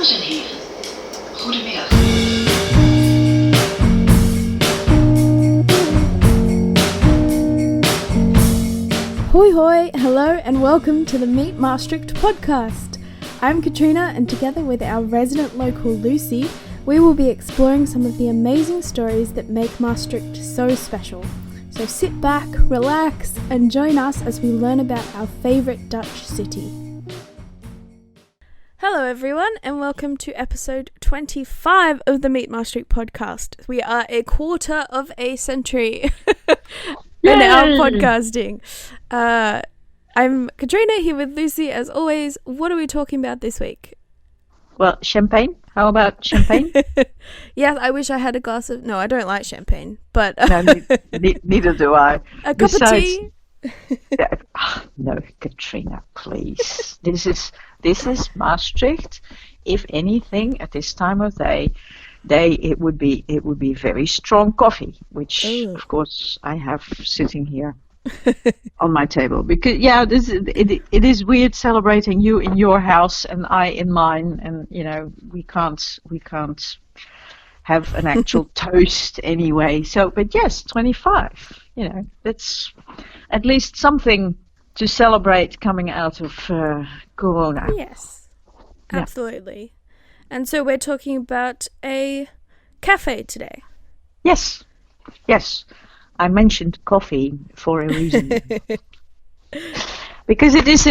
Dames en heren, goedemiddag. Hoi hoi, hello and welcome to the Meet Maastricht podcast. I'm Katrina and together with our resident local Lucy, we will be exploring some of the amazing stories that make Maastricht so special. So sit back, relax and join us as we learn about our favourite Dutch city. Hello everyone and welcome to episode 25 of the Meet Maastricht podcast. We are a quarter of a century in our podcasting. I'm Katrina here with Lucy as always. What are we talking about this week? Well, champagne. How about champagne? Yes, I wish I had a glass of... No, I don't like champagne, but... No, neither do I. A cup of tea? No, Katrina, please. This is Maastricht. If anything, at this time of day, it would be very strong coffee, which of course I have sitting here on my table. Because it is weird celebrating you in your house and I in mine, and we can't have an actual toast anyway. So, but yes, 25. That's at least something to celebrate coming out of Corona. Yes, absolutely. And so we're talking about a cafe today. Yes. I mentioned coffee for a reason. Because it is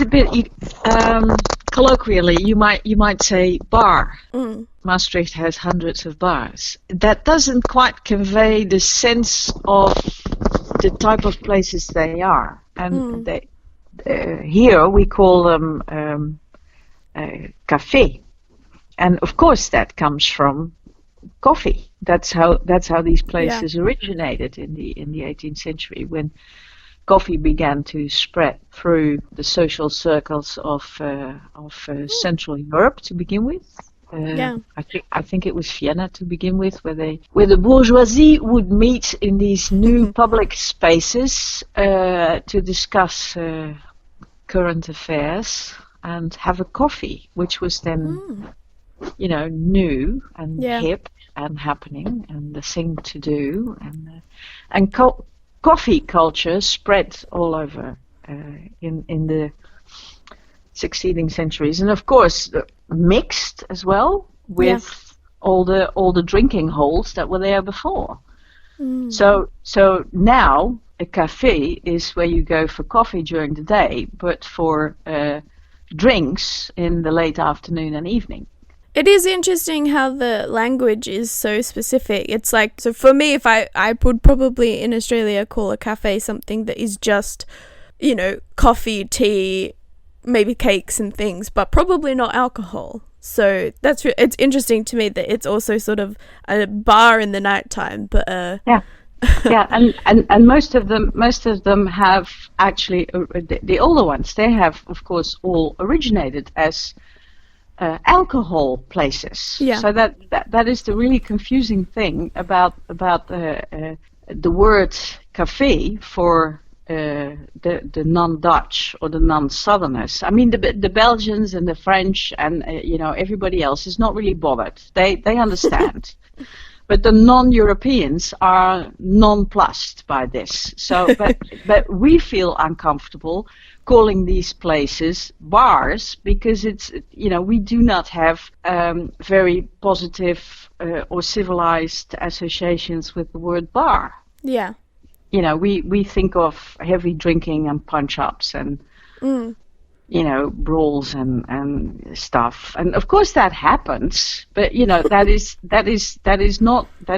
a bit colloquially you might say bar. Maastricht has hundreds of bars. That doesn't quite convey the sense of the type of places they are. And here we call them café. And of course that comes from coffee. That's how these places originated in the 18th century, when coffee began to spread through the social circles of Central Europe to begin with. I think it was Vienna to begin with, where the bourgeoisie would meet in these new public spaces to discuss current affairs and have a coffee, which was then new and hip and happening and the thing to do, and coffee culture spread all over in the succeeding centuries, and of course mixed as well with all the drinking halls that were there before. So now a cafe is where you go for coffee during the day, but for drinks in the late afternoon and evening. It is interesting how the language is so specific. It's like, so for me, if I would probably in Australia call a cafe something that is just, coffee, tea, maybe cakes and things, but probably not alcohol. So it's interesting to me that it's also sort of a bar in the nighttime, but and most of them have actually the older ones. They have, of course, all originated as alcohol places. So that is the really confusing thing about the word café for the non-Dutch or the non-Southerners. I mean, the Belgians and the French and everybody else is not really bothered. They understand. But the non-Europeans are nonplussed by this. So, but we feel uncomfortable calling these places bars because it's we do not have very positive or civilized associations with the word bar. Yeah. We think of heavy drinking and punch-ups and brawls and stuff, and of course that happens, but that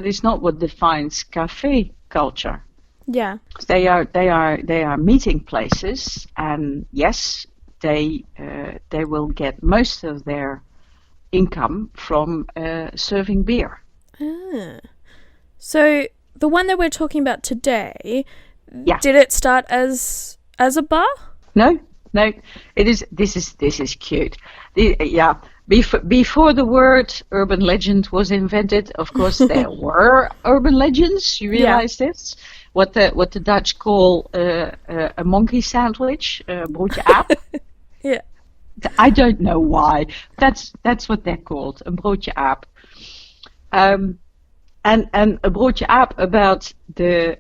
is not what defines cafe culture. Yeah, they are meeting places, and yes, they will get most of their income from serving beer. So the one that we're talking about today, did it start as a bar? No, it is. This is cute. Before the word urban legend was invented, of course there were urban legends. You realize this? What the Dutch call a monkey sandwich, broodje aap. I don't know why. That's what they're called, een broodje aap. And a broodje aap about the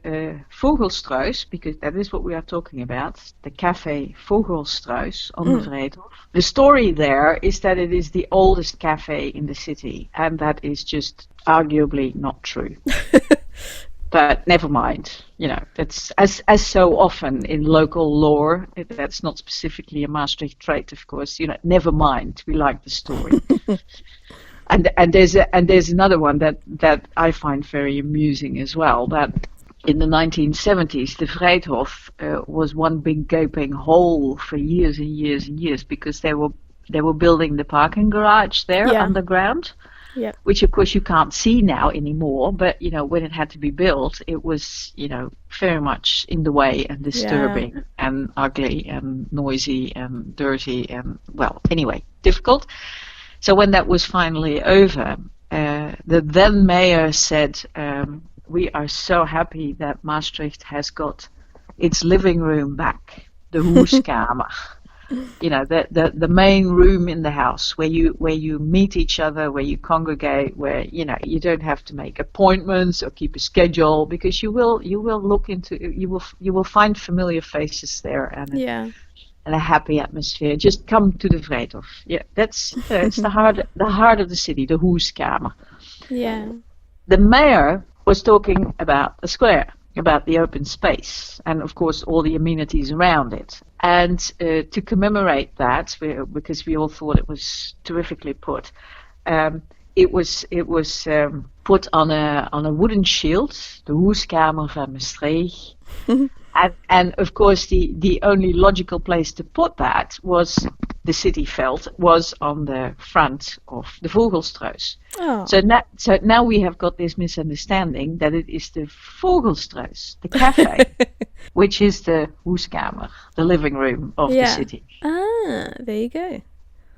Vogelstruys, because that is what we are talking about, the café Vogelstruys on the Vrijthof. The story there is that it is the oldest cafe in the city, and that is just arguably not true. But never mind, that's as so often in local lore, that's not specifically a Maastricht trait, of course, never mind, we like the story. And there's another one that I find very amusing as well, that in the 1970s the Vrijthof was one big gaping hole for years and years and years, because they were building the parking garage there underground. Yep. Which of course you can't see now anymore, but when it had to be built, it was very much in the way and disturbing and ugly and noisy and dirty and, well, anyway, difficult. So when that was finally over, the then mayor said, we are so happy that Maastricht has got its living room back, the huiskamer. The main room in the house where you meet each other, where you congregate, where you don't have to make appointments or keep a schedule, because you will look into, you will find familiar faces there and a happy atmosphere. Just come to the Vrijthof. Yeah, that's it's the heart of the city, the huiskamer. Yeah. The mayor was talking about the square, about the open space, and of course all the amenities around it. And to commemorate that, because we all thought it was terrifically put, it was put on a wooden shield, the Huiskamer van Maastricht. And of course the only logical place to put that was, the city felt, was on the front of the Vogelstruys. Oh. So now we have got this misunderstanding that it is the Vogelstruys, the cafe, which is the Huiskamer, the living room of the city. Ah, there you go.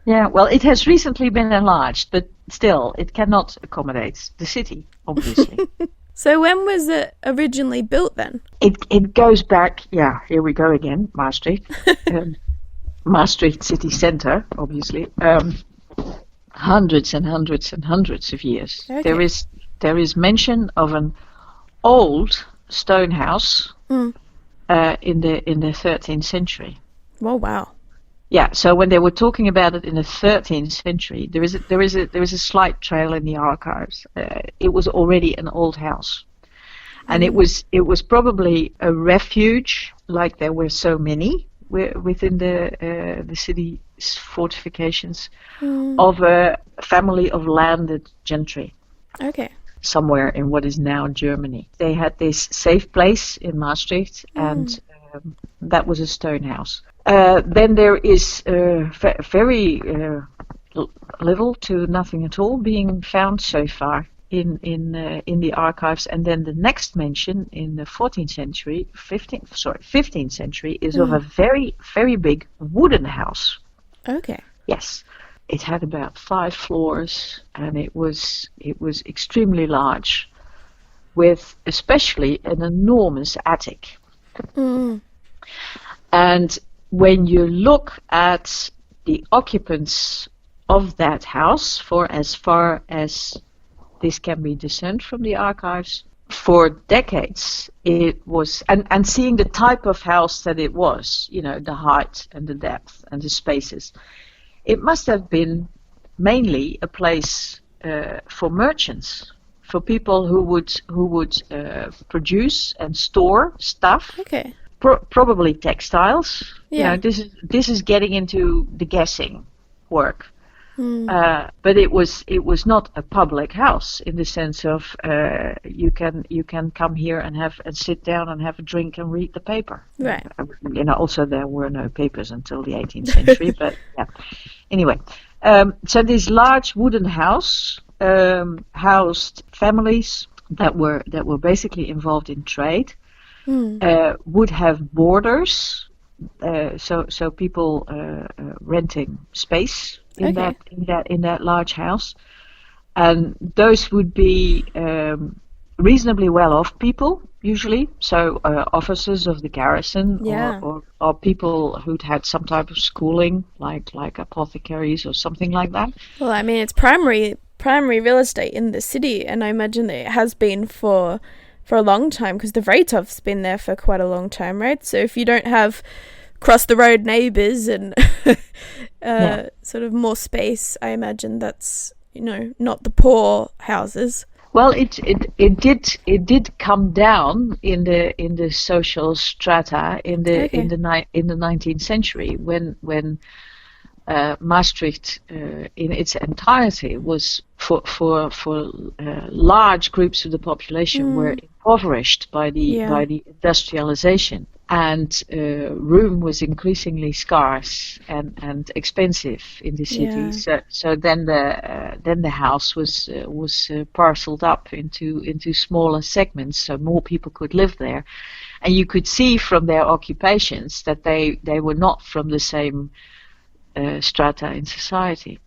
Yeah, well, it has recently been enlarged, but still, it cannot accommodate the city, obviously. So when was it originally built then? It goes back, here we go again, Maastricht. Maastricht city centre, obviously. Hundreds and hundreds and hundreds of years. Okay. There is mention of an old stone house in the 13th century. Oh wow. Yeah, so when they were talking about it in the 13th century, there is a slight trail in the archives. It was already an old house, and it was probably a refuge, like there were so many within the city's fortifications, of a family of landed gentry. Okay. Somewhere in what is now Germany. They had this safe place in Maastricht, and that was a stone house. Then there is very little to nothing at all being found so far in the archives. And then the next mention in the 15th century is of a very, very big wooden house. Okay. Yes. It had about 5 floors, and it was extremely large, with especially an enormous attic. And when you look at the occupants of that house, for as far as this can be discerned from the archives, for decades it was, and seeing the type of house that it was, the height and the depth and the spaces, it must have been mainly a place for merchants, for people who would produce and store stuff. Okay. Probably textiles. Yeah. This is getting into the guessing work. But it was not a public house in the sense of you can come here and sit down and have a drink and read the paper. Right. Also there were no papers until the 18th century. But yeah. Anyway, so this large wooden house housed families that were basically involved in trade. Would have boarders, so people renting space in that large house, and those would be reasonably well-off people, usually. So officers of the garrison, Yeah. or people who'd had some type of schooling, like apothecaries or something like that. Well, I mean, it's primary real estate in the city, and I imagine that it has been for a long time, because the Vretov's been there for quite a long time, right? So if you don't have cross the road neighbours and sort of more space, I imagine that's, not the poor houses. Well, it did come down in the social strata in the 19th century, when Maastricht in its entirety was for large groups of the population were impoverished by the industrialization, and room was increasingly scarce and expensive in the city. So then the house was parceled up into smaller segments, so more people could live there, and you could see from their occupations that they were not from the same strata in society.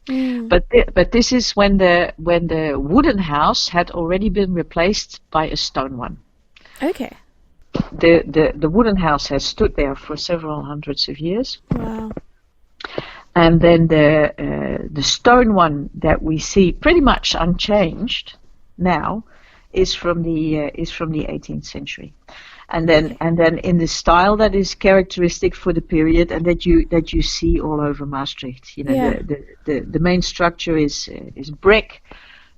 But this is when the wooden house had already been replaced by a stone one. Okay. The wooden house has stood there for several hundreds of years. Wow. And then the stone one that we see pretty much unchanged now is from the 18th century. And then in the style that is characteristic for the period, and that you see all over Maastricht. The main structure is brick.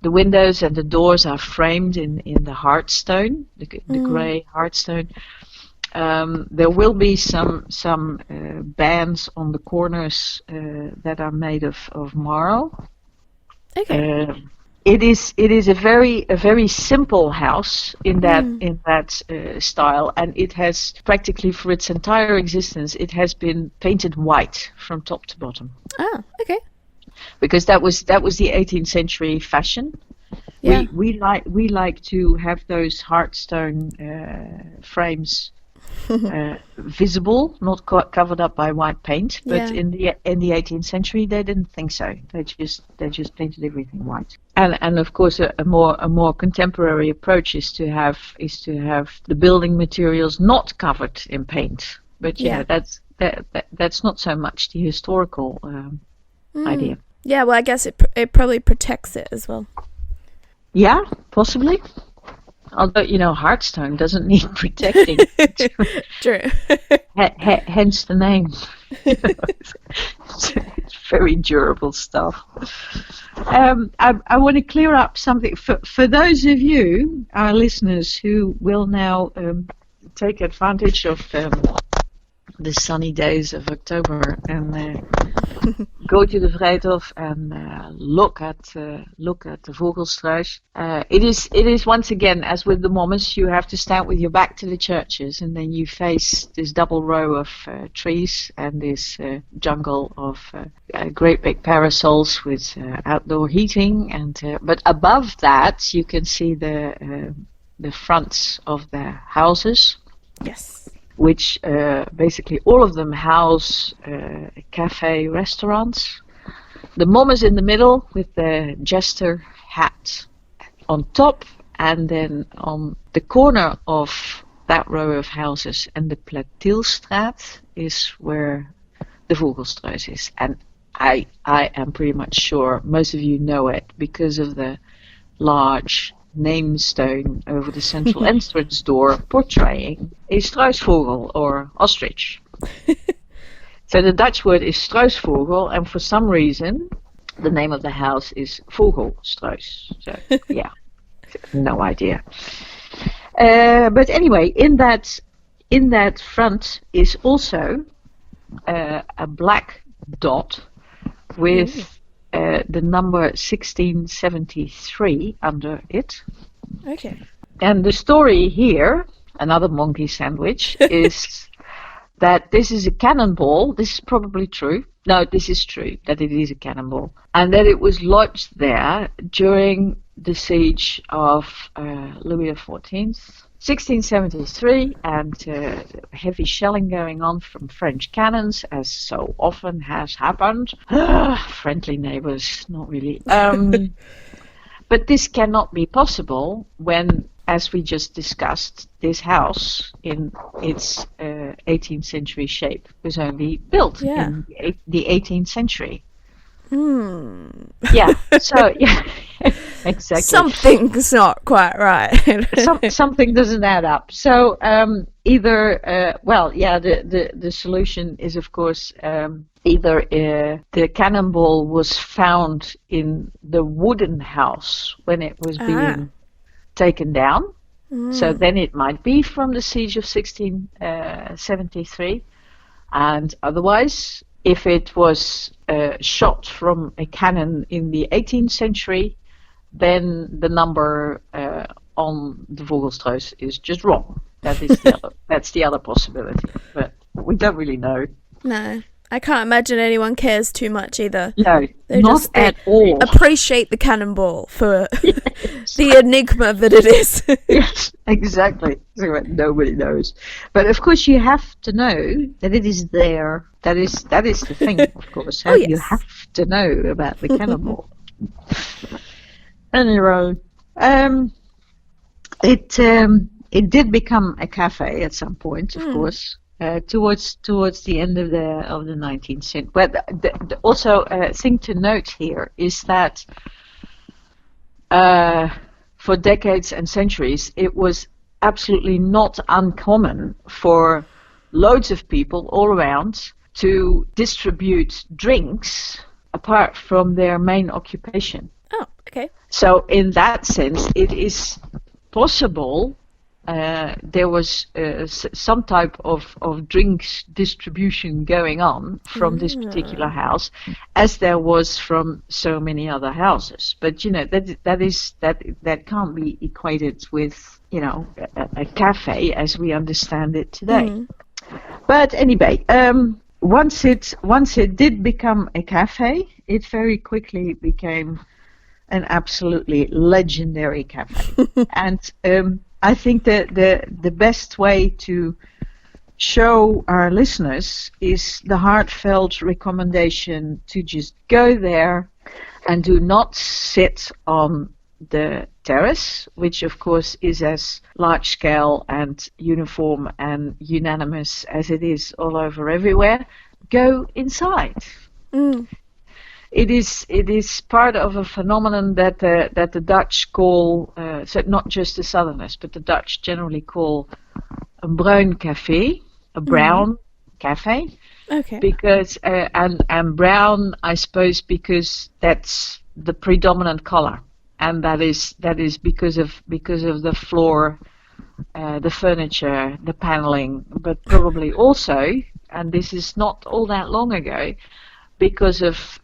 The windows and the doors are framed in the hard stone, the grey hard stone. There will be some bands on the corners that are made of marl. Okay. It is a very simple house in that style, and it has practically for its entire existence it has been painted white from top to bottom. Ah, okay. Because that was the 18th century fashion. Yeah. We like to have those hard stone frames visible, not covered up by white paint. But in the 18th century, they didn't think so. They just painted everything white. And of course, a more contemporary approach is to have the building materials not covered in paint. But that's not so much the historical idea. Yeah, well, I guess it probably protects it as well. Yeah, possibly. Although, hard stone doesn't need protecting. True. Hence the name. It's very durable stuff. I want to clear up something. For those of you, our listeners, who will now take advantage of the sunny days of October and go to the Vreethof and look at the Vogelstruys. It is once again, as with the Mommers, you have to stand with your back to the churches, and then you face this double row of trees and this jungle of great big parasols with outdoor heating, and but above that you can see the fronts of the houses. Yes. Which basically all of them house café restaurants. The Mommers in the middle with the jester hat on top, and then on the corner of that row of houses and the Platielstraat is where the Vogelstruys is. And I am pretty much sure most of you know it because of the large name stone over the central entrance door portraying a struisvogel or ostrich. So the Dutch word is struisvogel, and for some reason the name of the house is Vogelstruys. So yeah, no idea. But anyway, in that front is also a black dot with the number 1673 under it. Okay. And the story here, another monkey sandwich, is that this is a cannonball. This is probably true. No, this is true, that it is a cannonball. And that it was lodged there during the siege of Louis XIV. 1673, and heavy shelling going on from French cannons, as so often has happened. Friendly neighbors, not really. But this cannot be possible when, as we just discussed, this house in its 18th century shape was only built in the 18th century. Yeah, so, yeah, exactly. Something's not quite right. Something doesn't add up. So the solution is, of course, either the cannonball was found in the wooden house when it was being taken down. So then it might be from the siege of 1673. And otherwise, if it was shot from a cannon in the 18th century, then the number on the Vogelstruys is just wrong. That's the other possibility. But we don't really know. No. I can't imagine anyone cares too much either. No, not at all. Appreciate the cannonball for the enigma that it is. Yes, exactly. Nobody knows. But of course you have to know that it is there. That is the thing, of course. Oh, yes. You have to know about the cannonball. Anyway, it did become a cafe at some point, of course. Towards the end of the 19th century. But also a thing to note here is that for decades and centuries it was absolutely not uncommon for loads of people all around to distribute drinks apart from their main occupation. Oh, okay. So in that sense it is possible there was some type of drinks distribution going on from this particular house, as there was from so many other houses. But that can't be equated with a cafe as we understand it today. But anyway, once it did become a cafe, it very quickly became an absolutely legendary cafe. And I think that the best way to show our listeners is the heartfelt recommendation to just go there and do not sit on the terrace, which of course is as large scale and uniform and unanimous as it is all over everywhere. Go inside. It is part of a phenomenon that the Dutch call, so not just the Southerners, but the Dutch generally call a bruin café, a brown cafe. Okay. Because and brown, I suppose, because that's the predominant color, and that is because of the floor, the furniture, the paneling, but probably also, and this is not all that long ago, because of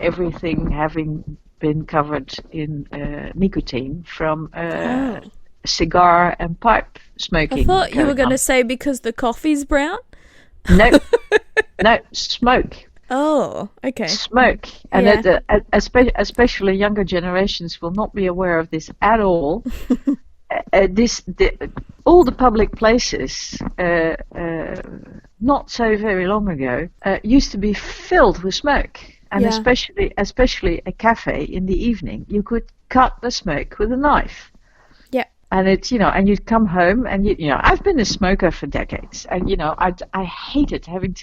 everything having been covered in nicotine from cigar and pipe smoking. I thought you were going to say because the coffee's brown. No, smoke. Oh, okay. Smoke, and especially younger generations will not be aware of this at all. All the public places, not so very long ago, used to be filled with smoke, and especially a cafe in the evening, you could cut the smoke with a knife. Yeah. And it's and you'd come home, and I've been a smoker for decades, and I hated having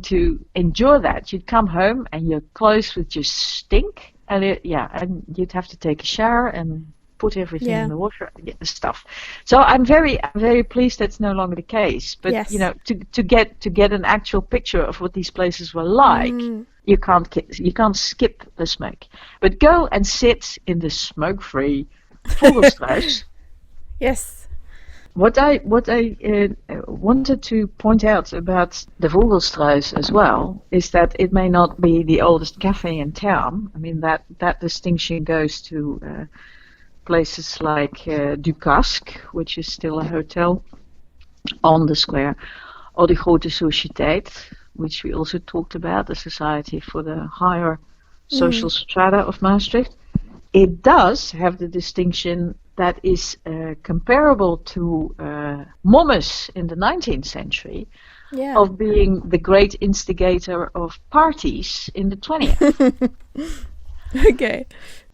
to endure that. You'd come home and your clothes would just stink, and and you'd have to take a shower and put everything in the washer, get the stuff. So I'm very pleased that's no longer the case. But yes. To get an actual picture of what these places were like, you can't skip the smoke. But go and sit in the smoke-free Vogelstruys. Yes. What I wanted to point out about the Vogelstruys as well is that it may not be the oldest cafe in town. I mean that distinction goes to places like Du Casque, which is still a hotel on the square, or the Grote Sociëteit, which we also talked about, the Society for the Higher Social Strata of Maastricht. It does have the distinction that is comparable to Momus in the 19th century, of being the great instigator of parties in the 20th. Okay.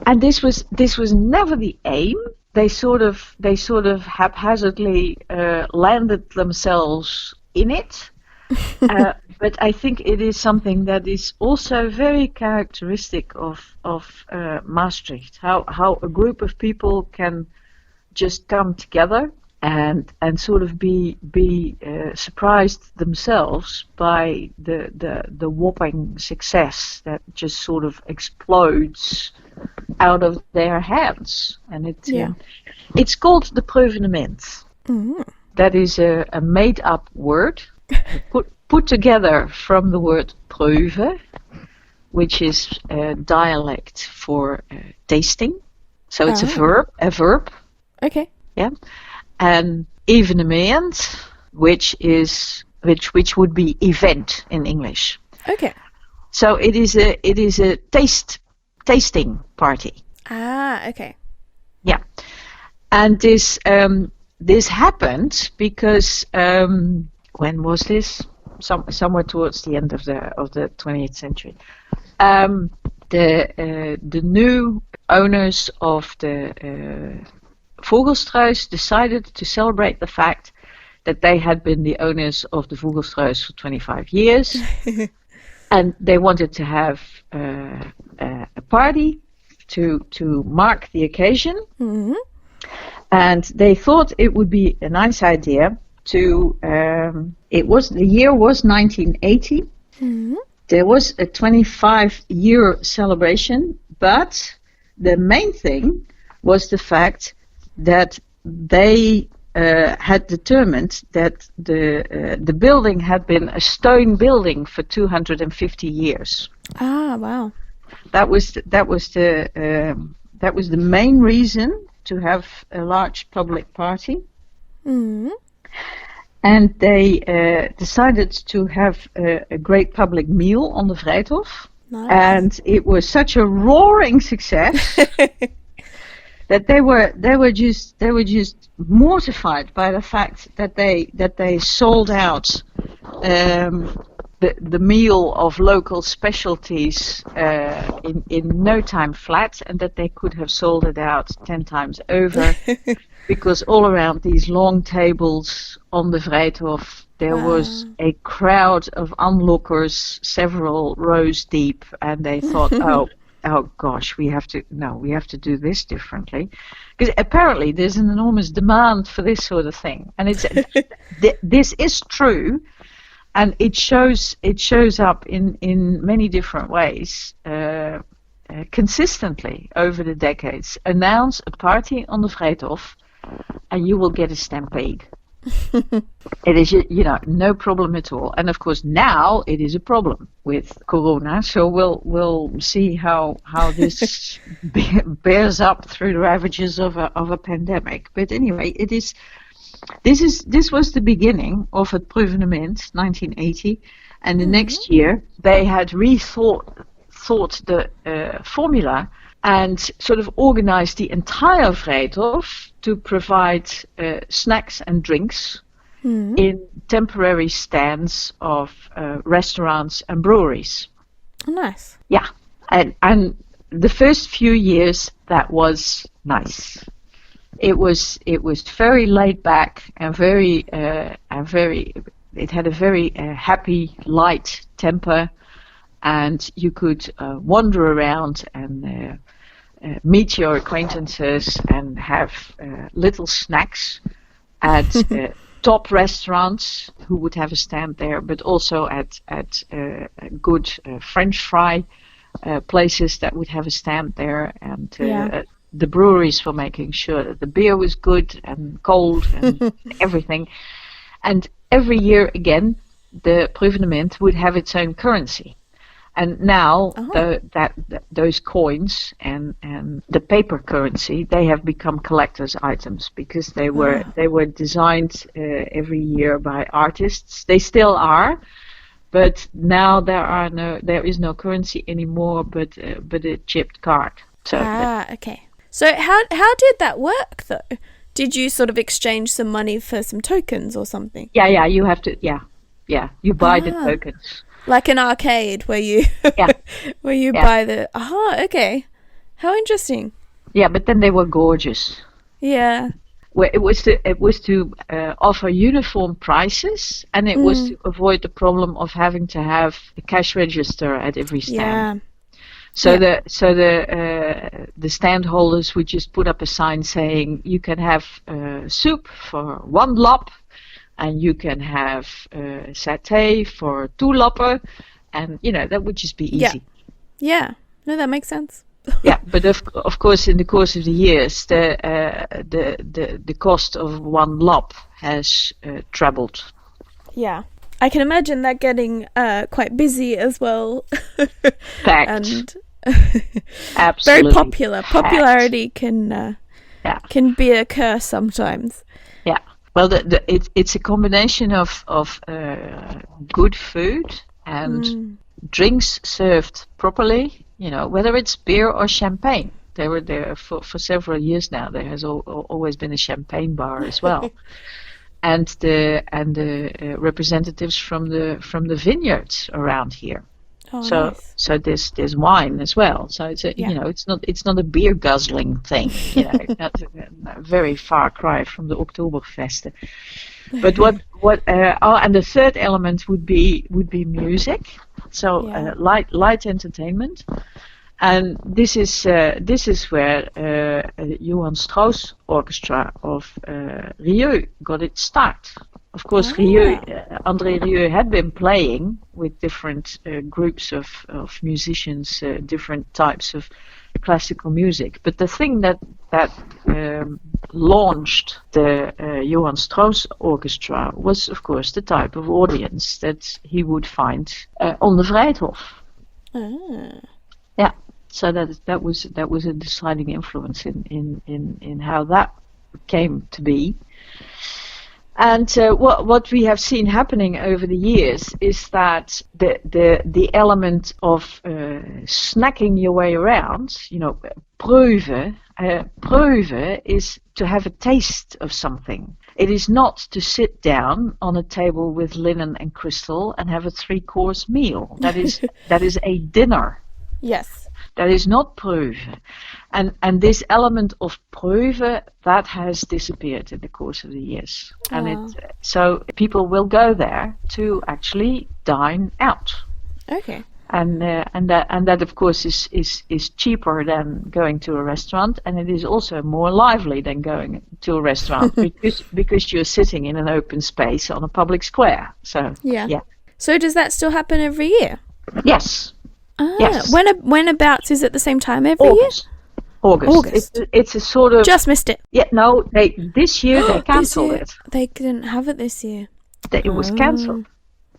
And this was never the aim. They sort of haphazardly landed themselves in it. But I think it is something that is also very characteristic of Maastricht. How a group of people can just come together and sort of be surprised themselves by the whopping success that just sort of explodes out of their hands. And it's called the Preuvenement. Mm-hmm. That is a made up word put together from the word preuve, which is a dialect for tasting. So it's a verb. Okay. Yeah. And evenement, which would be event in English. Okay. So it is a tasting party. Ah, okay. Yeah. And this happened because when was this? Somewhere towards the end of the 20th century. The new owners of the Vogelstruys decided to celebrate the fact that they had been the owners of the Vogelstruys for 25 years, and they wanted to have a party to mark the occasion. Mm-hmm. And they thought it would be a nice idea to. The year was 1980. Mm-hmm. There was a 25-year celebration, but the main thing was the fact that they had determined that the building had been a stone building for 250 years. Ah, wow. That was the main reason to have a large public party. Mm-hmm. And they decided to have a great public meal on the Vrijthof. Nice. And it was such a roaring success that they were just mortified by the fact that they sold out the meal of local specialties in no time flat, and that they could have sold it out 10 times over. Because all around these long tables on the Vrijthof, there was a crowd of onlookers, several rows deep, and they thought, oh gosh, we have to do this differently, because apparently there's an enormous demand for this sort of thing, and this is true, and it shows up in many different ways. Consistently over the decades, announce a party on the Vrijthof, and you will get a stampede. It is, no problem at all. And of course, now it is a problem with Corona. So we'll see how this bears up through the ravages of a pandemic. But anyway, this was the beginning of het Preuvenement, 1980, and the next year they had rethought the formula and sort of organized the entire Vrijthof to provide snacks and drinks in temporary stands of restaurants and breweries. Oh, nice. Yeah, and the first few years that was nice. It was very laid back and very. It had a very happy, light temper. And you could wander around and meet your acquaintances and have little snacks at top restaurants who would have a stand there, but also at good French fry places that would have a stand there, and the breweries for making sure that the beer was good and cold and everything. And every year again, the Preuvenement would have its own currency. And now those coins and the paper currency, they have become collector's items, because they were designed every year by artists. They still are, but now there is no currency anymore, but a chipped card. So okay. So how did that work though? Did you sort of exchange some money for some tokens or something? Yeah, you have to. Yeah, you buy the tokens. Like an arcade where you Yeah. where you buy the. Okay. How interesting. Yeah, but then they were gorgeous. Yeah. Where it was to offer uniform prices, and it was to avoid the problem of having to have a cash register at every stand. Yeah. So Yeah. the stand holders would just put up a sign saying you can have soup for 1 lop, and you can have satay for 2 loppen, and that would just be easy. Yeah. No, that makes sense. Yeah, but of course, in the course of the years, the cost of 1 lop has trebled. Yeah. I can imagine that getting quite busy as well. Packed. And Absolutely very popular. packed. Popularity can be a curse sometimes. Yeah. Well, it's a combination of good food and drinks served properly. Whether it's beer or champagne. They were there for several years now. There has always been a champagne bar as well. And the representatives from the vineyards around here. Oh, So nice. there's wine as well. So it's it's not a beer guzzling thing. That's a very far cry from the Oktoberfest. But and the third element would be music. So light entertainment. And this is where Johann Strauss Orchestra of Rieu got its start. Of course, André Rieu had been playing with different groups of musicians, different types of classical music. But the thing that launched the Johann Strauss Orchestra was, of course, the type of audience that he would find on the Vrijthof. Yeah. So that was a deciding influence in how that came to be. And what we have seen happening over the years is that the element of snacking your way around, proeven is to have a taste of something. It is not to sit down on a table with linen and crystal and have a 3-course meal. That is a dinner. Yes. That is not proeven. And this element of proeven, that has disappeared in the course of the years. And so people will go there to actually dine out. Okay. And that of course is cheaper than going to a restaurant, and it is also more lively than going to a restaurant because you're sitting in an open space on a public square. So yeah. So does that still happen every year? Yes. Yes. Whenabouts is it the same time every year? August. It's a sort of... Just missed it. Yeah, no, this year they cancelled it. They didn't have it this year. It was cancelled.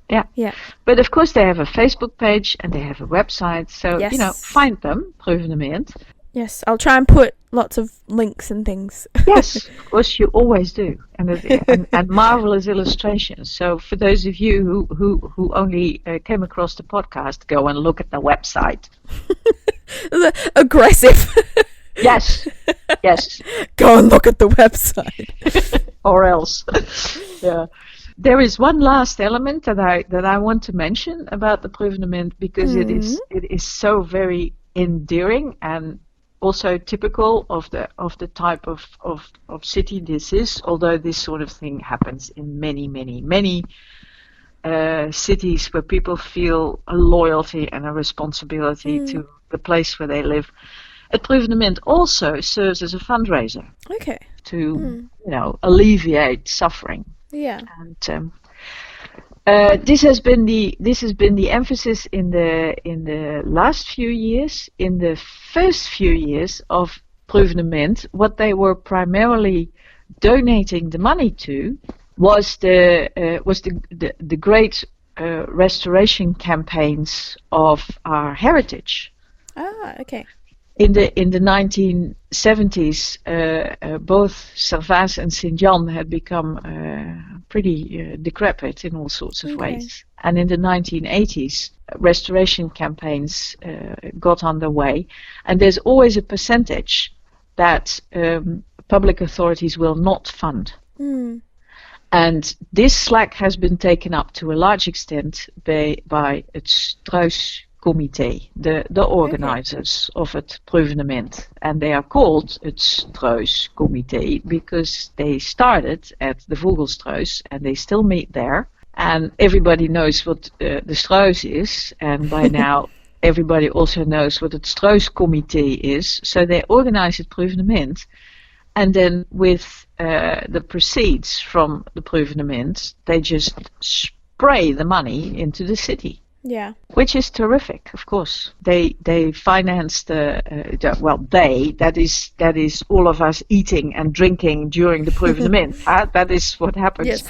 Yeah. Yeah. But of course they have a Facebook page and they have a website, so find them, Proevenement. Yes, I'll try and put lots of links and things. Yes, of course you always do, and marvelous illustrations. So for those of you who only came across the podcast, go and look at the website. Aggressive. Yes. Go and look at the website. Or else. Yeah. There is one last element that I want to mention about the Proevenement because it is so very endearing and also typical of the type of city this is, although this sort of thing happens in many cities where people feel a loyalty and a responsibility to the place where they live. A Proevenement also serves as a fundraiser. Okay. To alleviate suffering. Yeah. And this has been the emphasis in the last few years. In the first few years of Proevenement, what they were primarily donating the money to was the great restoration campaigns of our heritage. Ah, okay. In the 1970s, both Servaas and Sint-Jan had become pretty decrepit in all sorts of ways. And in the 1980s, restoration campaigns got underway. And there's always a percentage that public authorities will not fund. And this slack has been taken up to a large extent by het Struiscomité, the organizers of het Proevenement. And they are called het Struiscomité because they started at the Vogelstruys and they still meet there. And everybody knows what the Struis is, and by now everybody also knows what het Struiscomité is. So they organize het Proevenement, and then with the proceeds from the Proevenement, they just spray the money into the city. Yeah. Which is terrific, of course. They financed that is all of us eating and drinking during the Proevenement. That is what happens. Yes.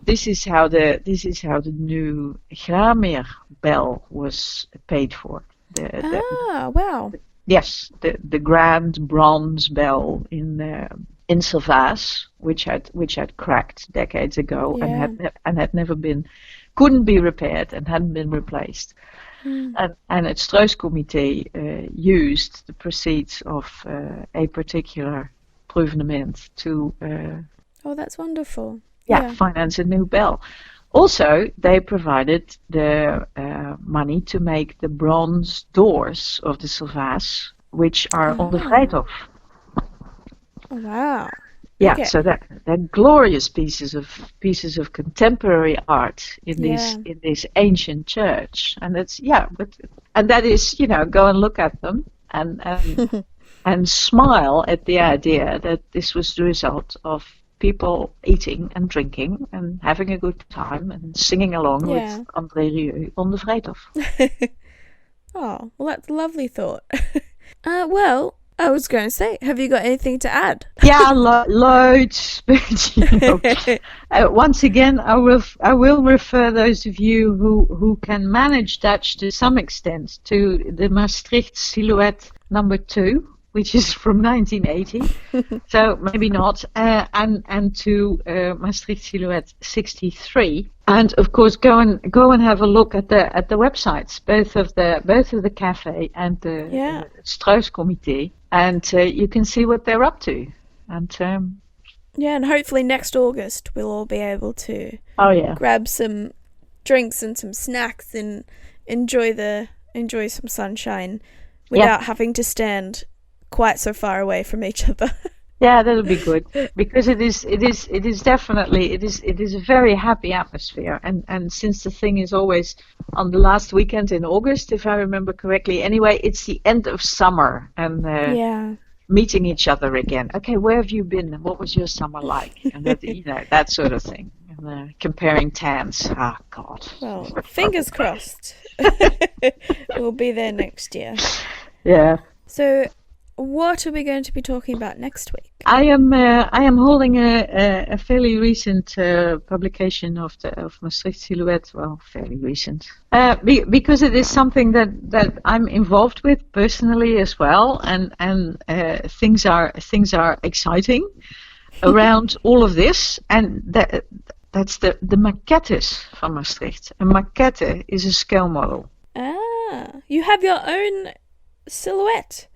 This is how the new Grameer bell was paid for. Wow. Yes, the grand bronze bell in Servaas, which had cracked decades ago and had never couldn't be repaired and hadn't been replaced. And het Struiscomité used the proceeds of a particular Proevenement to Oh, that's wonderful. finance a new bell. Also, they provided the money to make the bronze doors of the Servaas, which are on the Vrijthof. Oh, wow. Yeah, Okay. so they're glorious pieces of contemporary art in this ancient church, and that is, go and look at them and and smile at the idea that this was the result of people eating and drinking and having a good time and singing along with André Rieu on the Vrijthof. Oh, well, that's a lovely thought. Well, I was going to say, have you got anything to add? Yeah, loads. But, once again, I will refer those of you who can manage Dutch to some extent to the Maastricht Silhouette number 2. Which is from 1980, so maybe not, and to Maastricht Silhouette 63, and of course go and have a look at the websites, both of the cafe and the Struiscomité, and you can see what they're up to, and and hopefully next August we'll all be able to grab some drinks and some snacks and enjoy some sunshine without having to stand quite so far away from each other. Yeah, that'll be good, because it is definitely a very happy atmosphere, and since the thing is always on the last weekend in August, if I remember correctly. Anyway, it's the end of summer, and meeting each other again. Okay, where have you been? What was your summer like? And that sort of thing. And comparing tans. Ah, God. Well, fingers crossed. We'll be there next year. Yeah. So, what are we going to be talking about next week? I am holding a fairly recent publication of Maastricht Silhouette. Well, fairly recent, because it is something that I'm involved with personally as well, and things are exciting around all of this, and that's the maquettes from Maastricht. A maquette is a scale model. Ah, you have your own silhouette.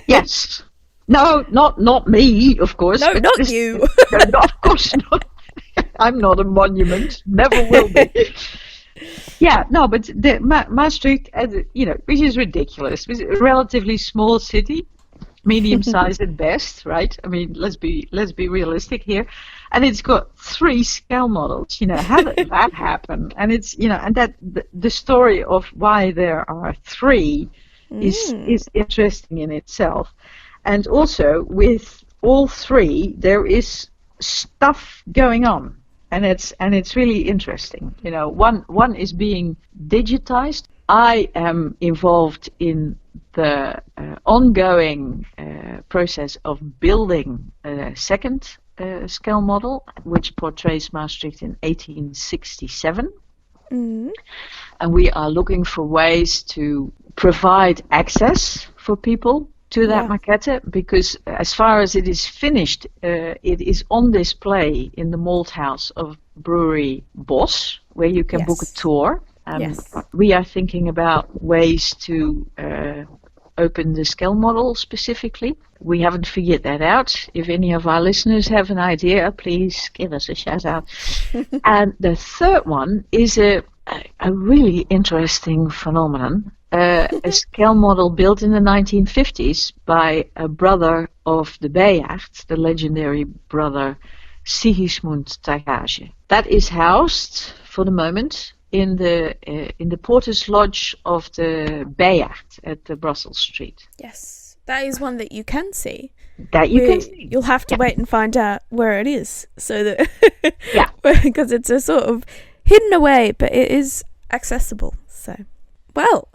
Yes. No, not me, of course. No, not you. No, of course not. I'm not a monument. Never will be. Yeah, no, but the Maastricht, which is ridiculous. It's a relatively small city, medium-sized at best, right? I mean, let's be realistic here. And it's got 3 scale models. How did that happen? And it's, and that the story of why there are 3 is interesting in itself. And also with all 3 there is stuff going on, and it's really interesting. One is being digitized. I am involved in the ongoing process of building a second scale model, which portrays Maastricht in 1867. And we are looking for ways to provide access for people to that maquette, because as far as it is finished, it is on display in the malt house of brewery Bos, where you can book a tour. We are thinking about ways to open the scale model specifically. We haven't figured that out. If any of our listeners have an idea, please give us a shout out. And the third one is a really interesting phenomenon. A scale model built in the 1950s by a brother of de Bejaert, the legendary brother Sigismund Tagage. That is housed for the moment in the Porter's Lodge of the Bejaert at the Brussels Street. Yes, that is one that you can see. That you can see. You'll have to wait and find out where it is, so that yeah, because it's a sort of hidden away, but it is accessible. So, well,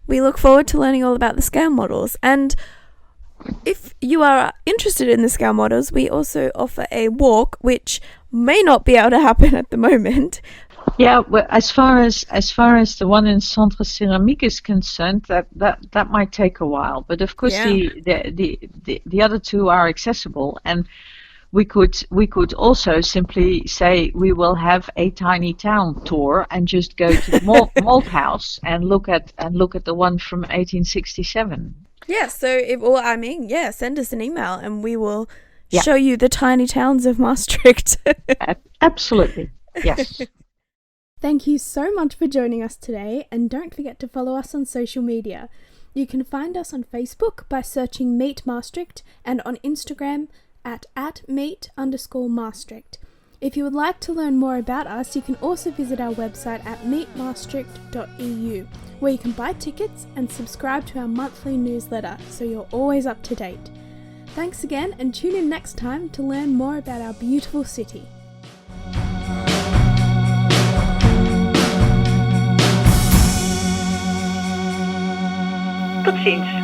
we look forward to learning all about the scale models. And if you are interested in the scale models, we also offer a walk, which may not be able to happen at the moment. Yeah, well, as far as the one in Centre Céramique is concerned, that might take a while. But of course, the other two are accessible, and we could also simply say we will have a tiny town tour and just go to the malt house and look at the one from 1867. Yeah. So send us an email and we will show you the tiny towns of Maastricht. Absolutely. Yes. Thank you so much for joining us today, and don't forget to follow us on social media. You can find us on Facebook by searching Meet Maastricht and on Instagram at @meet_Maastricht. If you would like to learn more about us, you can also visit our website at meetmaastricht.eu, where you can buy tickets and subscribe to our monthly newsletter so you're always up to date. Thanks again, and tune in next time to learn more about our beautiful city. Tot ziens.